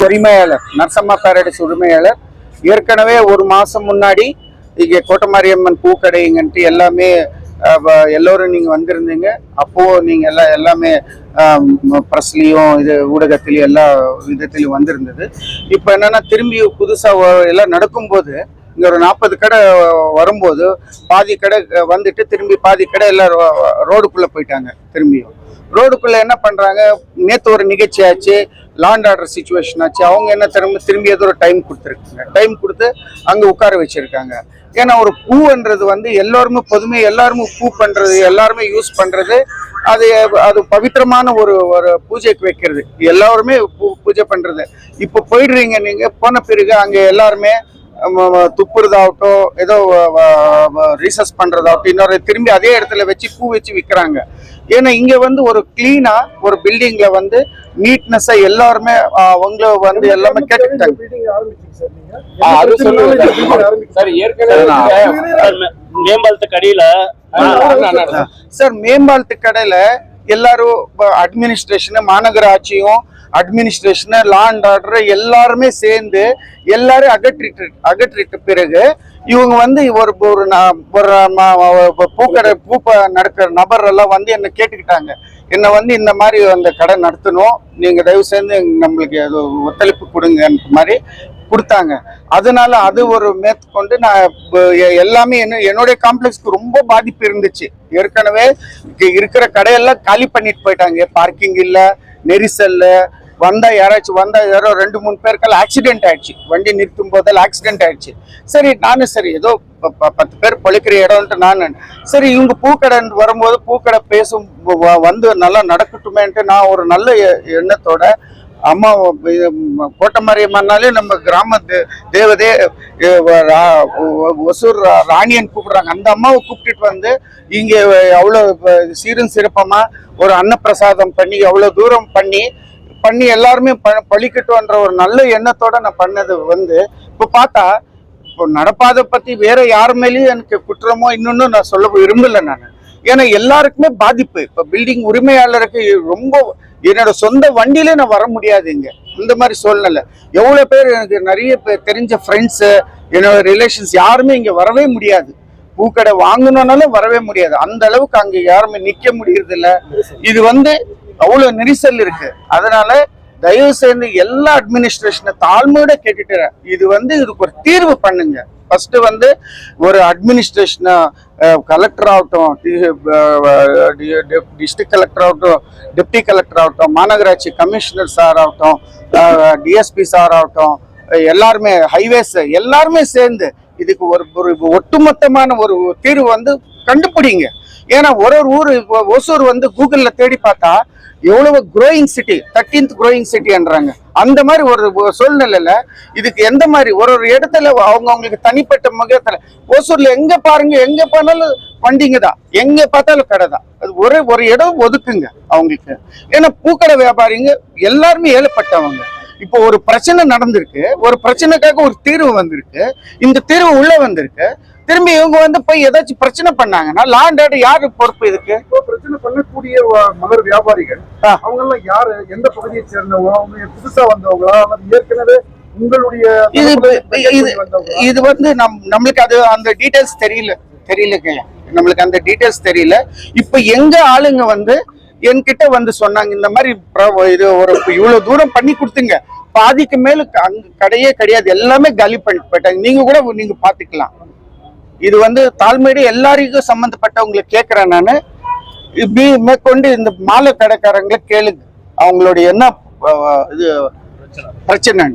உரிமையாளர் நரசம்மா பேரடைஸ் உரிமையாளர் ஏற்கனவே ஒரு மாசம் முன்னாடி இங்கே கோட்டமாரியம்மன் பூக்கடைங்கன்ட்டு எல்லாமே எல்லோரும் நீங்க வந்திருந்தீங்க. அப்போ நீங்க எல்லாமே ப்ரெஸ்லயும் இது ஊடகத்திலையும் எல்லா விதத்திலையும் வந்திருந்தது. இப்போ என்னன்னா திரும்பி புதுசா எல்லாம் நடக்கும்போது இங்க ஒரு 40 கடை வரும்போது பாதி கடை வந்துட்டு திரும்பி பாதி கடை எல்லாம் ரோடுக்குள்ள போயிட்டாங்க. திரும்பியும் ரோடுக்குள்ள என்ன பண்றாங்க, நேற்று ஒரு நிகழ்ச்சி ஆச்சு, லாண்ட் ஆர்டர் சிச்சுவேஷன் ஆச்சு. அவங்க என்ன திரும்பி ஏதோ ஒரு டைம் கொடுத்துருக்காங்க. டைம் கொடுத்து அங்க உட்கார வச்சிருக்காங்க. ஏன்னா ஒரு பூன்றது வந்து எல்லாருமே பொதுமை, எல்லாருமே பூ பண்றது, எல்லாருமே யூஸ் பண்றது, அது அது பவித்திரமான ஒரு பூஜைக்கு வைக்கிறது, எல்லாருமே பூஜை பண்றது. இப்போ போயிடுறீங்க நீங்க, போன பிறகு அங்க எல்லாருமே துப்புறதாகட்டும், ஏதோ ரீசர்ச் பண்றதாகட்டும், இன்னொரு திரும்பி அதே இடத்துல வச்சு பூ வச்சு விற்கிறாங்க. ஏன்னா இங்க வந்து ஒரு கிளீனா ஒரு பில்டிங்ல வந்து நீட்னஸா எல்லாருமே அவங்க வந்து எல்லாமே கேட்டுக்கிட்டாங்க. மேம்பாலத்து கடையில சார், மேம்பாலத்து கடையில எல்லாரும் அட்மினிஸ்ட்ரேஷன், மாநகராட்சியும் அட்மினிஸ்ட்ரேஷன், லா அண்ட் ஆர்டர் எல்லாருமே சேர்ந்து எல்லாரும் அகற்றிட்டு பிறகு இவங்க வந்து ஒரு பூக்கடை நடக்கிற நபர் எல்லாம் வந்து என்ன கேட்டுக்கிட்டாங்க. என்ன வந்து இந்த மாதிரி அந்த கடை நடத்தணும், நீங்க தயவு செய்து நம்மளுக்கு ஒத்துழைப்பு கொடுங்கன்ற மாதிரி கொடுத்தாங்க. அதனால அது ஒரு மேற்கொண்டு நான் எல்லாமே என்னுடைய காம்ப்ளெக்ஸ்க்கு ரொம்ப பாதிப்பு இருந்துச்சு. ஏற்கனவே இருக்கிற கடையெல்லாம் காலி பண்ணிட்டு போயிட்டாங்க. பார்க்கிங் இல்ல, நெரிசல், யாராச்சும் யாரோ 2-3 பேருக்கெல்லாம் ஆக்சிடென்ட் ஆயிடுச்சு. வண்டி நிறுத்தும் போதெல்லாம் ஆக்சிடென்ட் ஆயிடுச்சு. சரி, நானும் சரி ஏதோ 10 பேர் பொழைக்கிற இடம்ட்டு நான் சரி இவங்க பூக்கடை வரும்போது பூக்கடை பேசும் வந்து நல்லா நடக்கட்டுமேன்ட்டு நான் ஒரு நல்ல எண்ணத்தோட, அம்மா கோட்டமாரியம்மன்னாலே நம்ம கிராம தேவதே ஒசூர் ராணியன் கூப்பிடுறாங்க. அந்த அம்மாவை கூப்பிட்டுட்டு வந்து இங்க அவ்வளவு சீரும் சிறப்பமா ஒரு அன்னப்பிரசாதம் பண்ணி அவ்வளவு தூரம் பண்ணி எல்லாருமே பழிக்கட்டும்ன்ற ஒரு நல்ல எண்ணத்தோட நான் பண்ணது வந்து இப்போ பார்த்தா இப்போ நடப்பாத பத்தி வேற யார் மேலேயும் எனக்கு குற்றமோ இன்னொன்னு நான் சொல்ல விரும்பல நான். ஏன்னா எல்லாருக்குமே பாதிப்பு. இப்போ பில்டிங் உரிமையாளருக்கு ரொம்ப என்னோட சொந்த வண்டியிலே நான் வர முடியாது இங்க, இந்த மாதிரி சூழ்நிலை. எவ்வளவு பேர் எனக்கு நிறைய பேர் தெரிஞ்ச ஃப்ரெண்ட்ஸு, என்னோட ரிலேஷன்ஸ் யாருமே இங்க வரவே முடியாது. பூக்கடை வாங்கணும்னாலும் வரவே முடியாது. அந்த அளவுக்கு அங்க யாருமே நிக்க முடியறது இல்ல. இது வந்து அவ்வளவு நெரிசல் இருக்கு. அதனால தயவு செய்து எல்லா அட்மினிஸ்ட்ரேஷனை தாழ்மையோட கேட்டுட்டு இது வந்து இதுக்கு ஒரு தீர்வு பண்ணுங்க. ஃபர்ஸ்ட் வந்து ஒரு அட்மினிஸ்ட்ரேஷன், கலெக்டர் ஆகட்டும், டிஸ்ட்ரிக்ட் கலெக்டர் ஆகட்டும், டெப்டி கலெக்டர் ஆகட்டும், மாநகராட்சி கமிஷனர் சார் ஆகட்டும், டிஎஸ்பி சார் ஆகட்டும், எல்லாருமே ஹைவேஸ் எல்லாருமே சேர்ந்து இதுக்கு ஒரு ஒட்டுமொத்தமான ஒரு தீர்வு வந்து கண்டுபிடிங்க. ஏன்னா ஒரு ஊர் ஒசூர் வந்து கூகுள்ல தேடி பார்த்தா எவ்வளவு குரோயிங் சிட்டி, 13th குரோயிங் சிட்டின்றாங்க. அந்த மாதிரி ஒரு சூழ்நிலையில இதுக்கு எந்த மாதிரி ஒரு இடத்துல அவங்களுக்கு தனிப்பட்ட முகத்துல ஒசூர்ல எங்க பாருங்க, எங்க போனாலும் வண்டிங்க தான், எங்க பார்த்தாலும் கடை தான். அது ஒரு இடம் ஒதுக்குங்க அவங்களுக்கு. ஏன்னா பூக்கடை வியாபாரிங்க எல்லாருமே ஏழப்பட்டவங்க. இப்போ ஒரு பிரச்சனை நடந்திருக்கு, ஒரு பிரச்சனைக்காக ஒரு தீர்வு வந்திருக்கு, இந்த தீர்வு உள்ள வந்திருக்கு. திரும்பி இவங்க வந்து போய் ஏதாச்சும் பிரச்சனை பண்ணாங்கன்னா லா அண்ட் ஆர்டர் யாரு பொறுப்பு? இதுக்கு பிரச்சனை பண்ணக்கூடிய மகர் வியாபாரிகள் அவங்க எல்லாம் யாரு, எந்த பகுதியை சேர்ந்தவங்க, அவங்க புதுசா வந்தவங்களா, ஏற்கனவே உங்களுடைய இது வந்து நம்மளுக்கு அது அந்த டீடைல்ஸ் தெரியலங்க, நம்மளுக்கு அந்த டீடைல்ஸ் தெரியல. இப்ப எங்க ஆளுங்க வந்து என்கிட்ட வந்து சொன்னாங்க, இந்த மாதிரி இது ஒரு இவ்வளவு தூரம் பண்ணி கொடுத்துங்க, பாதிக்கு மேல அங்க கடையே கிடையாது, எல்லாமே காலி பண்ணிட்டு போயிட்டாங்க. நீங்க கூட நீங்க பாத்துக்கலாம். இது வந்து தாழ்மையோட எல்லாருக்கும் சம்பந்தப்பட்டவங்களை கேட்கிறேன் நானு. இப்படி மேற்கொண்டு இந்த மாலை கடைக்காரங்களை கேளுங்க, அவங்களுடைய என்ன இது பிரச்சனை.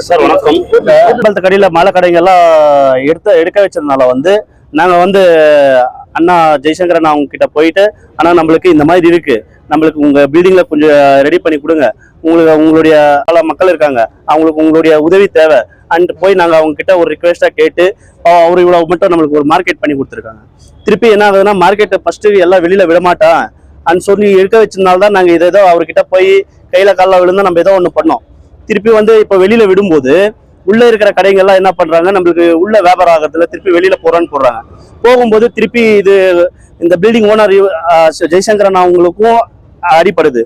சார் வணக்கம். கடையில மாலை கடைங்க எல்லாம் எடுக்க வச்சதுனால வந்து நாங்க வந்து அண்ணா ஜெய்சங்கரன் அவங்க கிட்ட போயிட்டு, ஆனா நம்மளுக்கு இந்த மாதிரி இருக்கு, நம்மளுக்கு உங்க பில்டிங்ல கொஞ்சம் ரெடி பண்ணி கொடுங்க, உங்களுடைய பல மக்கள் இருக்காங்க, அவங்களுக்கு உங்களுடைய உதவி தேவை அண்ட் போய் நாங்கள் அவங்க கிட்ட ஒரு ரிக்வெஸ்டா கேட்டு அவர் இவ்வளவு மட்டும் நம்மளுக்கு ஒரு மார்க்கெட் பண்ணி கொடுத்துருக்காங்க. திருப்பி என்ன ஆகுதுன்னா மார்க்கெட்டை ஃபர்ஸ்ட் எல்லாம் வெளியில விடமாட்டான் அண்ட் சொல்லி இருக்க வச்சதுனால தான் நாங்கள் ஏதோ அவர்கிட்ட போய் கையில காலில் விழுந்தா நம்ம ஏதோ ஒன்று பண்ணோம். திருப்பி வந்து இப்போ வெளியில விடும்போது உள்ள இருக்கிற கடைகள்லாம் என்ன பண்றாங்க, நம்மளுக்கு உள்ள வியாபாரம் ஆகிறதுல திருப்பி வெளியில போடுறாங்க. போகும்போது திருப்பி இந்த பில்டிங் ஓனர் ஜெய்சங்கரன் அவங்களுக்கும் அடிப்படுது.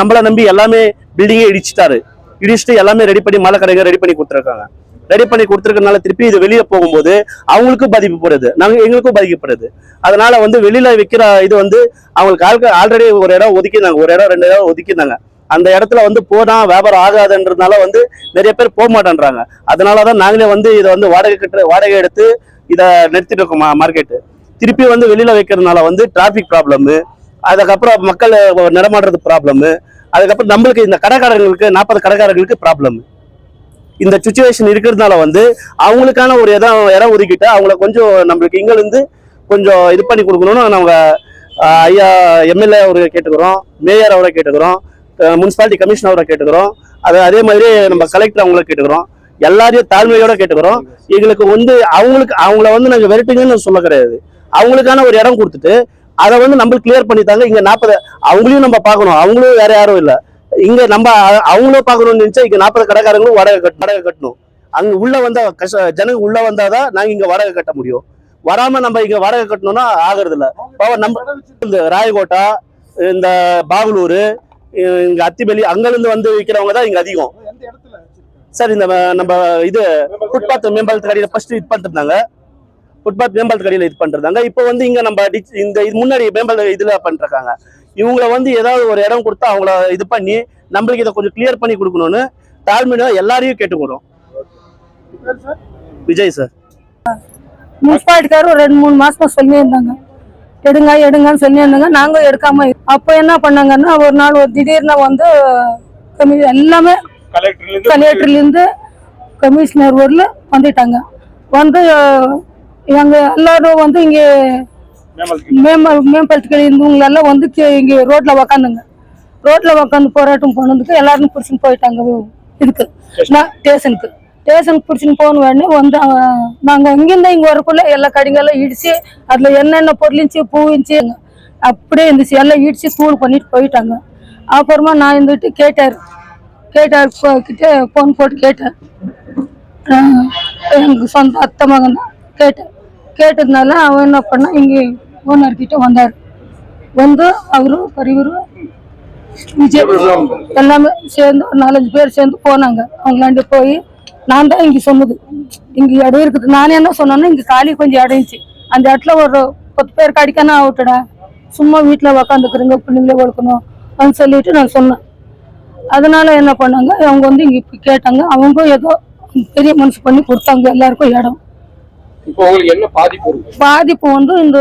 நம்மளை நம்பி எல்லாமே பில்டிங்கே இடிச்சிட்டாரு. இடிச்சுட்டு எல்லாமே ரெடி பண்ணி மாலை கடைங்க ரெடி பண்ணி கொடுத்துருக்காங்க. ரெடி பண்ணி கொடுத்துருக்கனால திருப்பி இது வெளியே போகும்போது அவங்களுக்கும் பாதிக்கப்படுது, எங்களுக்கும் பாதிக்கப்படுது. அதனால வந்து வெளியில விற்கிற இது வந்து அவங்களுக்கு ஆல்ரெடி ஒரு இடம் ஒதுக்கினாங்க, ஒரு இடம் 2 இடம் ஒதுக்கினாங்க. அந்த இடத்துல வந்து போனா வியாபாரம் ஆகாதுன்றதுனால வந்து நிறைய பேர் போக மாட்டேன்றாங்க. அதனாலதான் நாங்களே வந்து இதை வந்து வாடகை எடுத்து இதை நிறுத்திட்டு இருக்கோம் மார்க்கெட்டு. திருப்பி வந்து வெளியில வைக்கிறதுனால வந்து டிராபிக் ப்ராப்ளமு, அதுக்கப்புறம் மக்கள் நடமாடுறது ப்ராப்ளமு, அதுக்கப்புறம் நம்மளுக்கு இந்த கடைக்காரர்களுக்கு 40 கடைக்காரர்களுக்கு ப்ராப்ளம். இந்த சுச்சுவேஷன் இருக்கிறதுனால வந்து அவங்களுக்கான ஒரு இடம் ஒதுக்கிட்டு அவங்கள கொஞ்சம் நம்மளுக்கு இங்க இருந்து கொஞ்சம் இது பண்ணி கொடுக்கணும்னு நாங்க ஐயா எம்எல்ஏ அவரை கேட்டுக்கிறோம், மேயர் அவரை கேட்டுக்கிறோம், முனிசிபாலிட்டி கமிஷனர் அவரை கேட்டுக்கிறோம், அதே மாதிரி நம்ம கலெக்டர் அவங்கள கேட்டுக்கிறோம். எல்லாரையும் தாழ்மையோட கேட்டுக்கிறோம். எங்களுக்கு வந்து அவங்கள வந்து நாங்க விரட்டுங்கன்னு சொல்ல கிடையாது. அவங்களுக்கான ஒரு இடம் கொடுத்துட்டு அதை வந்து நம்மளுக்கு கிளியர் பண்ணித்தாங்க. இங்க 40 அவங்களையும் நம்ம பார்க்கணும், அவங்களும் வேற யாரும் இல்லை. இங்க நம்ம அவங்களும் பார்க்கணும்னு நினைச்சா இங்க 40 கடைக்காரங்களும் வாடகை கட்டணும். அங்க உள்ள வந்தா ஜனங்க உள்ள வந்தாதான் நாங்க இங்க வாடகை கட்ட முடியும். வராம நம்ம இங்க வாடகை கட்டணும்னா ஆகுறது இல்ல. நம்ம இந்த ராயகோட்டா, இந்த பாகலூர், இங்க அத்திபலி அங்கிருந்து வந்து விற்கிறவங்க தான் இங்க அதிகம் சார். இந்த நம்ம இது ஃபுட்பாத் மேம்பாலத்து கடையில ஃபர்ஸ்ட் இது பண்ணிருந்தாங்க, ஃபுட்பாத் மேம்பாலத்து கடையில இது பண்றாங்க. இப்போ வந்து இங்க நம்ம இந்த இது முன்னாடி மேம்பால இதுல பண்றாங்க. இவங்களை வந்து ஏதாவது ஒரு இடம் கொடுத்தா அவங்கள இது பண்ணி நம்மளுக்கு இதை கொஞ்சம் கிளியர் பண்ணி கொடுக்கணும்னு தாழ்மையா எல்லாரையும் கேட்டுக்கிறோம். விஜய் சார். முனிசிபாலிட்டிக்காரர் ஒரு 2-3 மாசமா சொல்லி இருந்தாங்க, எடுங்கன்னு சொல்லி இருந்தாங்க. நாங்க எடுக்காம அப்ப என்ன பண்ணாங்கன்னா ஒரு நாள் திடீர்னு வந்து எல்லாமே கலெக்டர்ல இருந்து கமிஷனர் ஊர்ல வந்துட்டாங்க. வந்து எங்க எல்லாரும் வந்து இங்க மேம்பாலத்துக்கு இருந்தவங்க எல்லாம் வந்து இங்க ரோட்ல உக்காந்துங்க. ரோட்ல உக்காந்து போராட்டம் போனதுக்கு எல்லாரும் பிடிச்சின்னு போயிட்டாங்க இதுக்கு ஸ்டேஷனுக்கு பிடிச்சின்னு போன உடனே வந்து நாங்க இங்கிருந்தா இங்க வரக்குள்ள எல்லா கடைங்கெல்லாம் இடிச்சு அதுல என்னென்ன பொருளிச்சு பூவிச்சு அப்படியே இருந்துச்சு, எல்லாம் இடிச்சு தூள் பண்ணிட்டு போயிட்டாங்க. அப்புறமா நான் இருந்துட்டு கேட்டார் கிட்ட போன் போட்டு கேட்டேன். எனக்கு சொந்த அத்தை மகன் தான் கேட்டதுனால அவன் என்ன பண்ணா இங்கே ஓனர் கிட்ட வந்தார். வந்து அவரும் பெரியவரும் விஜய் எல்லாமே சேர்ந்து 4-5 பேர் சேர்ந்து போனாங்க. அவங்களாண்ட போய் நான் தான் இங்க சொன்னது, இங்க இடம் இருக்குது. நானே என்ன சொன்னேன்னா இங்க காலி கொஞ்சம் இடம்ச்சு, அந்த இடத்துல ஒரு 10 பேர் கடிக்கானா ஆகட்டடா, சும்மா வீட்டுல உக்காந்துக்கிறங்க, பிள்ளைங்களே வளர்க்கணும் அப்படின்னு சொல்லிட்டு நான் சொன்னேன். அதனால என்ன பண்ணாங்க, அவங்க வந்து இங்க கேட்டாங்க. அவங்க ஏதோ பெரிய மனசு பண்ணி கொடுத்தாங்க எல்லாருக்கும் இடம். இப்போ உங்களுக்கு என்ன பாதிப்பு வந்து இந்த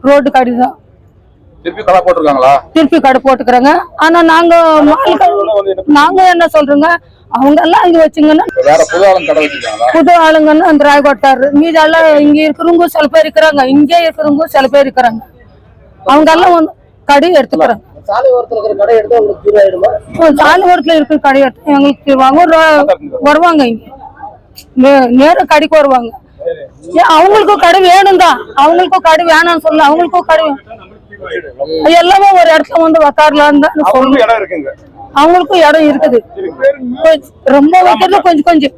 ரோடு கடை தான். திருப்பி கடை போட்டுக்கிறாங்க. ஆனா நாங்க என்ன சொல்றோங்க, அவங்க எல்லாம் இங்க வச்சுங்கன்னா புது ஆளுங்கன்னு அந்த ராயகோட்டாரு மீதி எல்லாம் இங்க இருக்கிறவங்க சில பேர் இருக்கிறாங்க, இங்கே இருக்கிறவங்க சில பேர் இருக்கிறாங்க. அவங்க எல்லாம் வந்து கடையை எடுத்துக்கிறாங்க. சாலை ஓரத்துல இருக்கிற கடை எடுத்து எங்களுக்கு வருவாங்க, இங்க நேர கடைக்கு வருவாங்க. அவங்களுக்கும் கடை வேணும் தான், அவங்களுக்கும் கடை வேணாம்னு சொல்ல, அவங்களுக்கும் கடை எல்லாமே ஒரு இடத்துல வந்து உக்காரலாம் தான் சொல்லுங்க. அவங்களுக்கும் இடம் இருக்குது. ரொம்ப வைக்கிறது கொஞ்சம்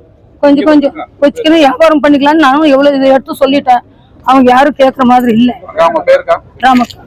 வச்சுக்கணும், வியாபாரம் பண்ணிக்கலாம்னு நானும் எவ்வளவு எடுத்து சொல்லிட்டேன். அவங்க யாரும் கேட்கற மாதிரி இல்லை. ராமக்கா.